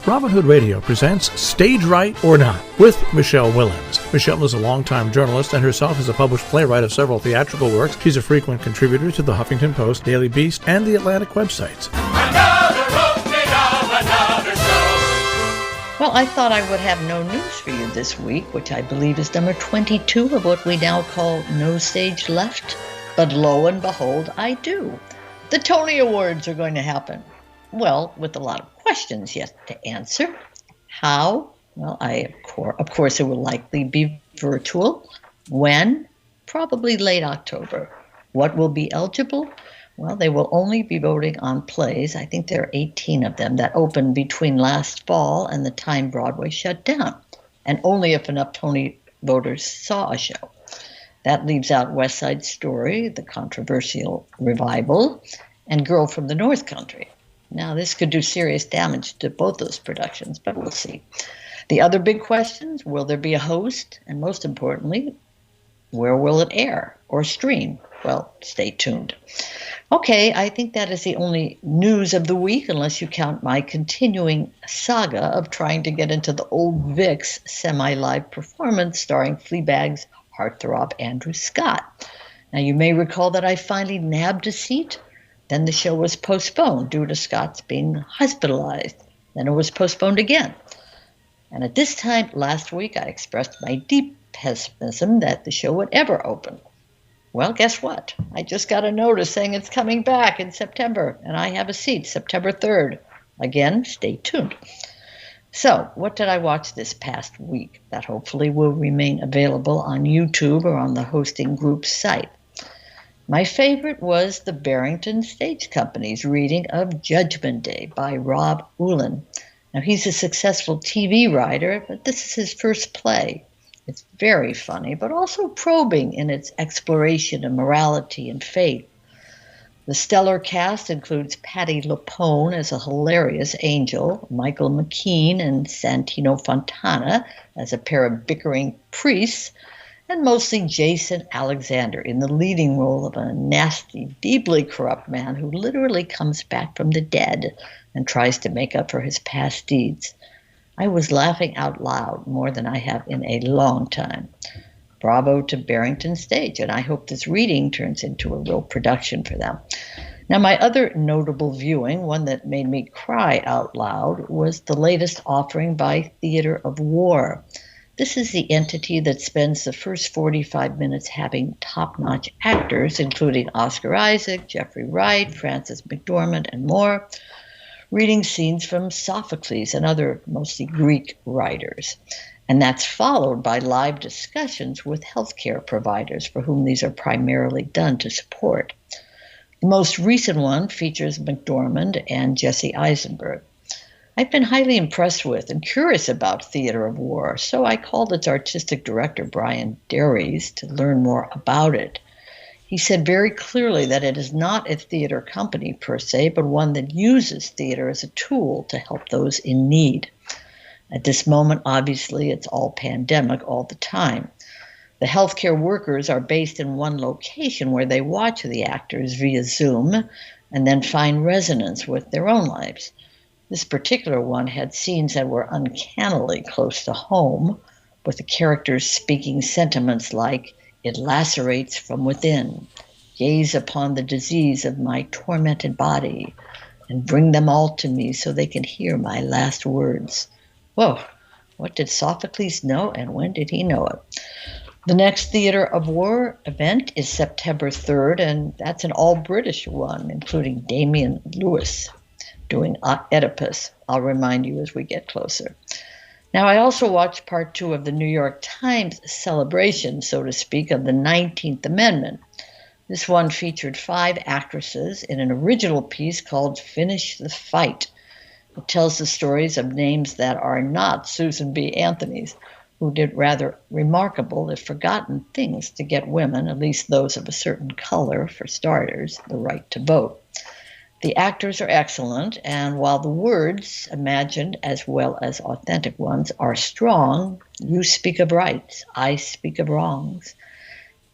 Robin Hood Radio presents Stage Right or Not with Michele Willens. Michele is a longtime journalist and herself is a published playwright of several theatrical works. She's a frequent contributor to the Huffington Post, Daily Beast, and the Atlantic websites. Another opening of another show. Well, I thought I would have no news for you this week, which I believe is number 22 of what we now call No Stage Left. But lo and behold, I do. The Tony Awards are going to happen. Well, with a lot of questions yet to answer. How? Well, of course, it will likely be virtual. When? Probably late October. What will be eligible? Well, they will only be voting on plays. I think there are 18 of them that opened between last fall and the time Broadway shut down, and only if enough Tony voters saw a show. That leaves out West Side Story, the controversial revival, and Girl from the North Country. Now, this could do serious damage to both those productions, but we'll see. The other big questions, will there be a host? And most importantly, where will it air or stream? Well, stay tuned. Okay, I think that is the only news of the week, unless you count my continuing saga of trying to get into the Old Vic's semi-live performance starring Fleabag's heartthrob Andrew Scott. Now, you may recall that I finally nabbed a seat. Then the show was postponed due to Scott's being hospitalized. Then it was postponed again. And at this time last week, I expressed my deep pessimism that the show would ever open. Well, guess what? I just got a notice saying it's coming back in September, and I have a seat September 3rd. Again, stay tuned. So, what did I watch this past week that hopefully will remain available on YouTube or on the hosting group's site? My favorite was the Barrington Stage Company's reading of Judgment Day by Rob Ullin. Now, he's a successful TV writer, but this is his first play. It's very funny, but also probing in its exploration of morality and faith. The stellar cast includes Patti LuPone as a hilarious angel, Michael McKean and Santino Fontana as a pair of bickering priests, and mostly Jason Alexander in the leading role of a nasty, deeply corrupt man who literally comes back from the dead and tries to make up for his past deeds. I was laughing out loud more than I have in a long time. Bravo to Barrington Stage, and I hope this reading turns into a real production for them. Now, my other notable viewing, one that made me cry out loud, was the latest offering by Theater of War. This is the entity that spends the first 45 minutes having top-notch actors, including Oscar Isaac, Jeffrey Wright, Frances McDormand, and more, reading scenes from Sophocles and other mostly Greek writers. And that's followed by live discussions with healthcare providers for whom these are primarily done to support. The most recent one features McDormand and Jesse Eisenberg. I've been highly impressed with and curious about Theater of War, so I called its artistic director, Brian Derries, to learn more about it. He said very clearly that it is not a theater company per se, but one that uses theater as a tool to help those in need. At this moment, obviously, it's all pandemic all the time. The healthcare workers are based in one location where they watch the actors via Zoom and then find resonance with their own lives. This particular one had scenes that were uncannily close to home, with the characters speaking sentiments like, "It lacerates from within, gaze upon the disease of my tormented body, and bring them all to me so they can hear my last words." Whoa, what did Sophocles know, and when did he know it? The next Theater of War event is September 3rd, and that's an all-British one, including Damian Lewis doing Oedipus. I'll remind you as we get closer. Now, I also watched part 2 of the New York Times celebration, so to speak, of the 19th Amendment. This one featured 5 actresses in an original piece called Finish the Fight. It tells the stories of names that are not Susan B. Anthony's, who did rather remarkable, if forgotten, things to get women, at least those of a certain color, for starters, the right to vote. The actors are excellent, and while the words, imagined as well as authentic ones, are strong, you speak of rights, I speak of wrongs.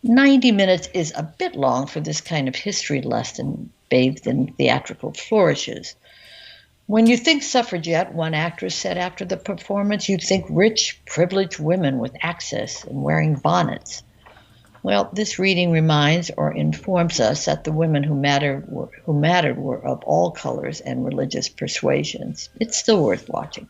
90 minutes is a bit long for this kind of history lesson bathed in theatrical flourishes. When you think suffragette, one actress said after the performance, you think rich, privileged women with access and wearing bonnets. Well, this reading reminds or informs us that the women who mattered were of all colors and religious persuasions. It's still worth watching.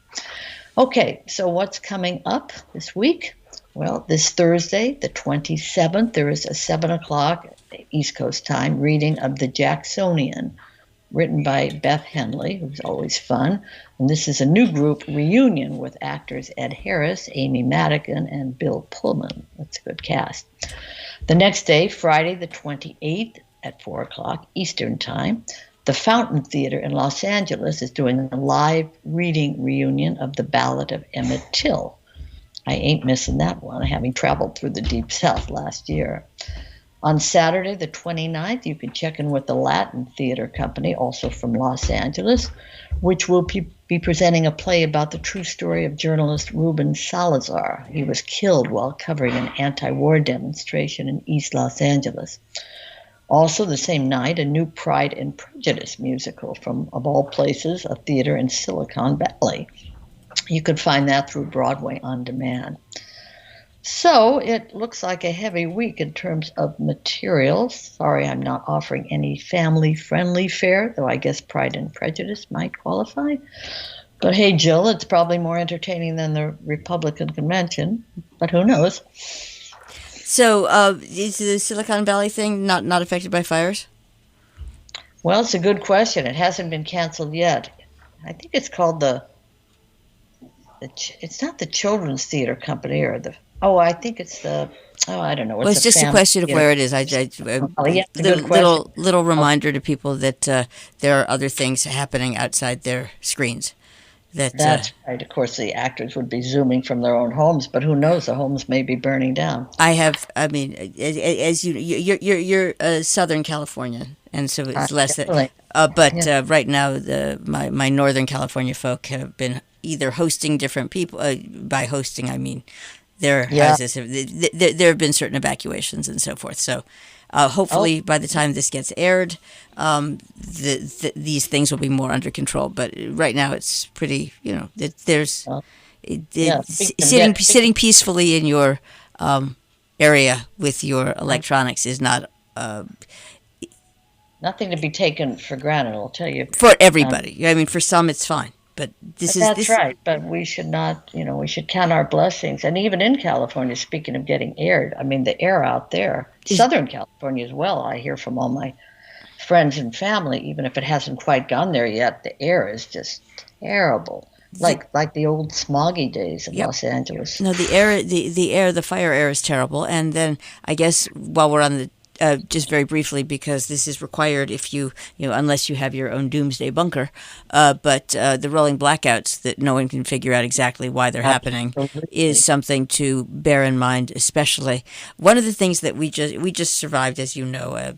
Okay, so what's coming up this week? Well, this Thursday, the 27th, there is a 7 o'clock East Coast time reading of The Jacksonian, written by Beth Henley, who's always fun. And this is a new group reunion with actors Ed Harris, Amy Madigan, and Bill Pullman. That's a good cast. The next day, Friday the 28th at 4 o'clock Eastern Time, the Fountain Theater in Los Angeles is doing a live reading reunion of The Ballad of Emmett Till. I ain't missing that one, having traveled through the Deep South last year. On Saturday the 29th, you can check in with the Latin Theater Company, also from Los Angeles, which will be presenting a play about the true story of journalist Ruben Salazar. He was killed while covering an anti-war demonstration in East Los Angeles. Also, the same night, a new Pride and Prejudice musical from, of all places, a theater in Silicon Valley. You can find that through Broadway On Demand. So it looks like a heavy week in terms of materials. Sorry, I'm not offering any family-friendly fare, though I guess Pride and Prejudice might qualify. But hey, Jill, it's probably more entertaining than the Republican convention, but who knows? So is the Silicon Valley thing not affected by fires? Well, it's a good question. It hasn't been canceled yet. I think it's called it's not the Children's Theater Company or the... I think it's I don't know. Well, it's just a question of where it is. Little reminder to people that there are other things happening outside their screens. That's right. Of course, the actors would be zooming from their own homes, but who knows? The homes may be burning down. As you're Southern Californian, and so it's less that. But right now, my Northern California folk have been either hosting different people. By hosting, I mean their houses. There have been certain evacuations and so forth. So hopefully by the time this gets aired, these things will be more under control. But right now it's pretty, sitting peacefully in your area with your electronics is not... nothing to be taken for granted, I'll tell you. For everybody. For some it's fine. But that's right. But we should not, we should count our blessings. And even in California, speaking of getting aired, the air out there, Southern California as well, I hear from all my friends and family, even if it hasn't quite gone there yet, the air is just terrible. Like the old smoggy days in Los Angeles. No, the fire air is terrible. And then I guess while we're on the just very briefly, because this is required if unless you have your own doomsday bunker, but the rolling blackouts that no one can figure out exactly why they're happening is something to bear in mind, especially. One of the things that we just survived, as you know,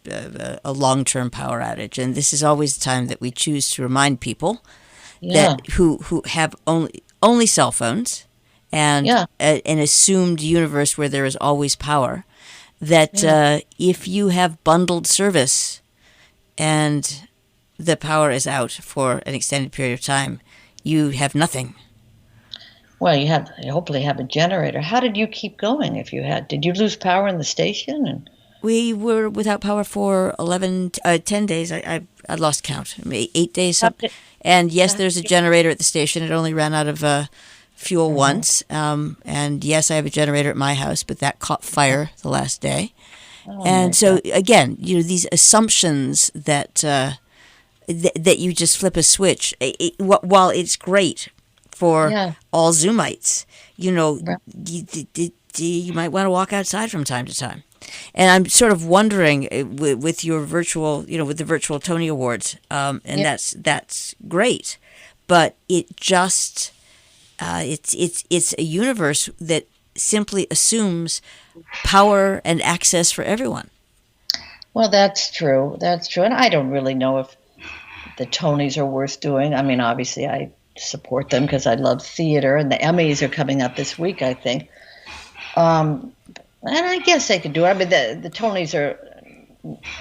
a long-term power outage, and this is always the time that we choose to remind people that who have only cell phones and an assumed universe where there is always power, that if you have bundled service and the power is out for an extended period of time, you have nothing. Well, you hopefully have a generator. How did you keep going if you had? Did you lose power in the station? And we were without power for 10 days. I lost count. 8 days. And yes, there's a generator at the station. It only ran out of fuel once, and yes, I have a generator at my house, but that caught fire the last day. And so again, these assumptions that that you just flip a switch, while it's great for all Zoomites, you might want to walk outside from time to time. And I'm sort of wondering with your virtual, with the virtual Tony Awards, and that's great, but it just it's a universe that simply assumes power and access for everyone. Well, that's true. And I don't really know if the Tonys are worth doing. Obviously I support them because I love theater, and the Emmys are coming up this week, I think. And I guess they could do it. The Tonys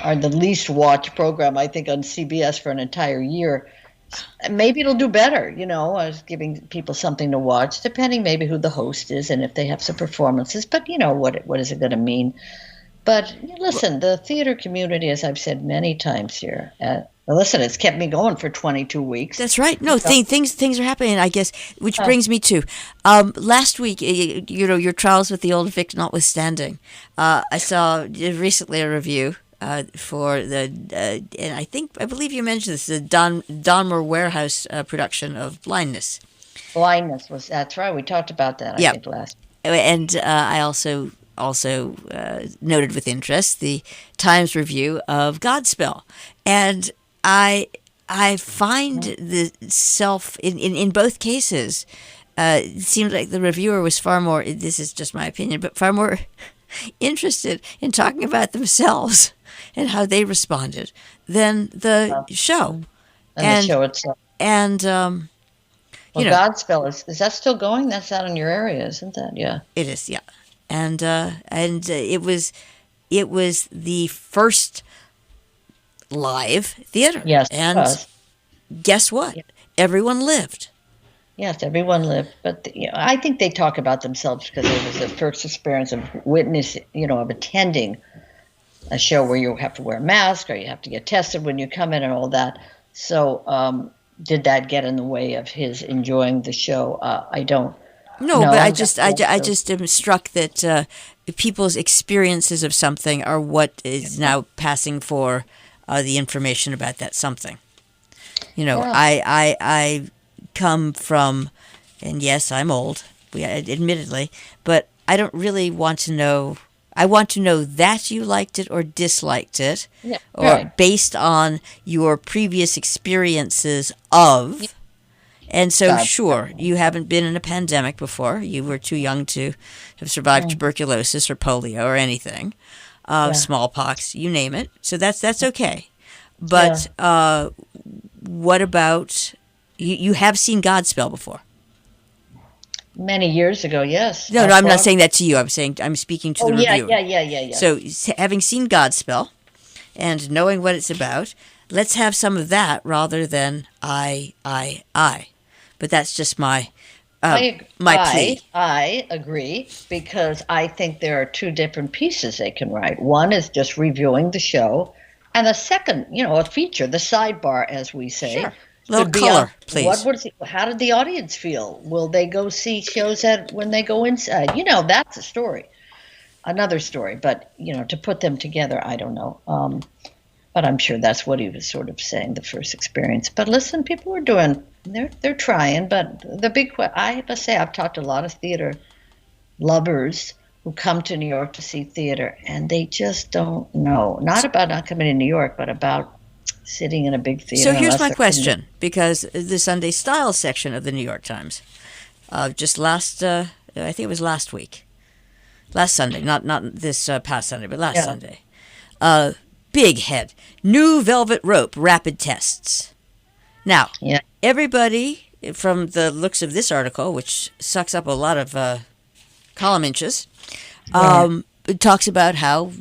are the least watched program, I think, on CBS for an entire year. maybe it'll do better, giving people something to watch, depending maybe who the host is and if they have some performances. But what is it going to mean? But listen, the theater community, as I've said many times here, listen, it's kept me going for 22 weeks. That's right. No, things are happening, I guess, which brings me to last week, your trials with the old Vic notwithstanding. I saw recently a review for and I believe you mentioned this, the Donmar Warehouse production of Blindness. That's right. We talked about that, I think, last. And I also noted with interest the Times review of Godspell. And I find the self, in both cases, it seemed like the reviewer was far more, this is just my opinion, but far more interested in talking about themselves and how they responded than the show. And the show itself. And, Godspell, is that still going? That's out in your area, isn't that? Yeah. It is, yeah. And it was the first live theater. Yes, and guess what? Yeah. Everyone lived. Yes, everyone lived. But I think they talk about themselves because it was the first experience of of attending a show where you have to wear a mask or you have to get tested when you come in and all that. So did that get in the way of his enjoying the show? I don't. No, but I just am struck that people's experiences of something are what is now passing for the information about that something. I come from, and yes, I'm old, admittedly, but I don't really want to know. I want to know that you liked it or disliked it, or based on your previous experiences of. And so, sure, you haven't been in a pandemic before. You were too young to have survived tuberculosis or polio or anything, smallpox, you name it. So that's okay. But what about, you have seen Godspell before? Many years ago, yes. No, I'm not saying that to you. I'm speaking to the reviewer. Yeah. So, having seen Godspell and knowing what it's about, let's have some of that rather than I. But that's just my plea. I agree, because I think there are two different pieces they can write. One is just reviewing the show, and the second, a feature, the sidebar, as we say. Sure. A little color, please. How did the audience feel? Will they go see shows when they go inside? That's a story, another story. But to put them together, I don't know. But I'm sure that's what he was sort of saying, the first experience. But listen, people are doing. They're trying. But the big I have to say, I've talked to a lot of theater lovers who come to New York to see theater, and they just don't know. Not about not coming to New York, but about sitting in a big theater. So here's my question, because the Sunday Style section of the New York Times, just last, I think it was last Sunday, not this past Sunday, but last Sunday. Big head, new velvet rope, rapid tests. Now, everybody, from the looks of this article, which sucks up a lot of column inches, it talks about how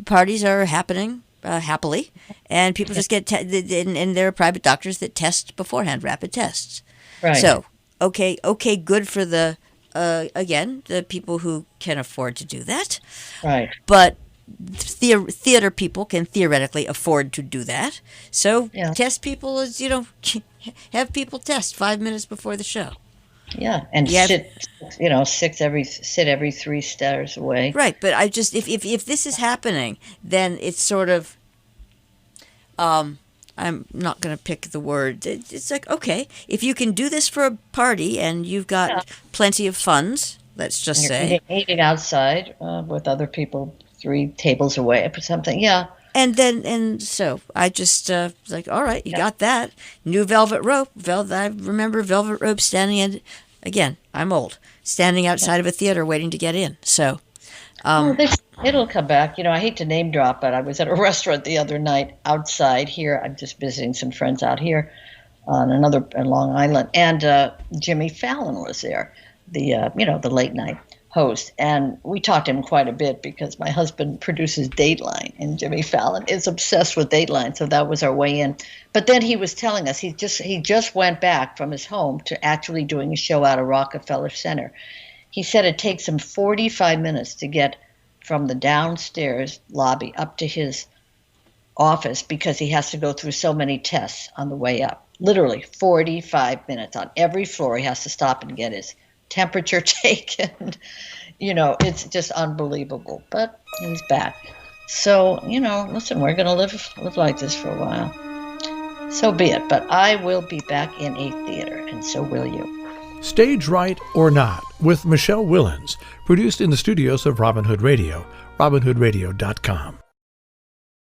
parties are happening happily, and people just get and there are private doctors that test beforehand, rapid tests. Right. So, okay, good for the again, the people who can afford to do that. Right. But theater people can theoretically afford to do that. So test people as have people test 5 minutes before the show. Yeah, and sit every 3 stairs away. Right, but I just if this is happening, then it's sort of I'm not going to pick the word. It's like, okay, if you can do this for a party and you've got plenty of funds, let's just say eating outside with other people 3 tables away or something. Yeah. And so I just like, all right, you got that. New velvet rope. I remember velvet rope standing again, I'm old, standing outside of a theater waiting to get in. So it'll come back. I hate to name drop, but I was at a restaurant the other night outside here. I'm just visiting some friends out here on Long Island, and Jimmy Fallon was there, the late night host. And we talked to him quite a bit because my husband produces Dateline, and Jimmy Fallon is obsessed with Dateline, so that was our way in. But then he was telling us he just went back from his home to actually doing a show out of Rockefeller Center. He said it takes him 45 minutes to get from the downstairs lobby up to his office because he has to go through so many tests on the way up. Literally 45 minutes on every floor. He has to stop and get his temperature taken. It's just unbelievable. But he's back. So, listen, we're going to live like this for a while. So be it. But I will be back in a theater, and so will you. Stage Right or Not with Michele Willens, produced in the studios of Robin Hood Radio, robinhoodradio.com.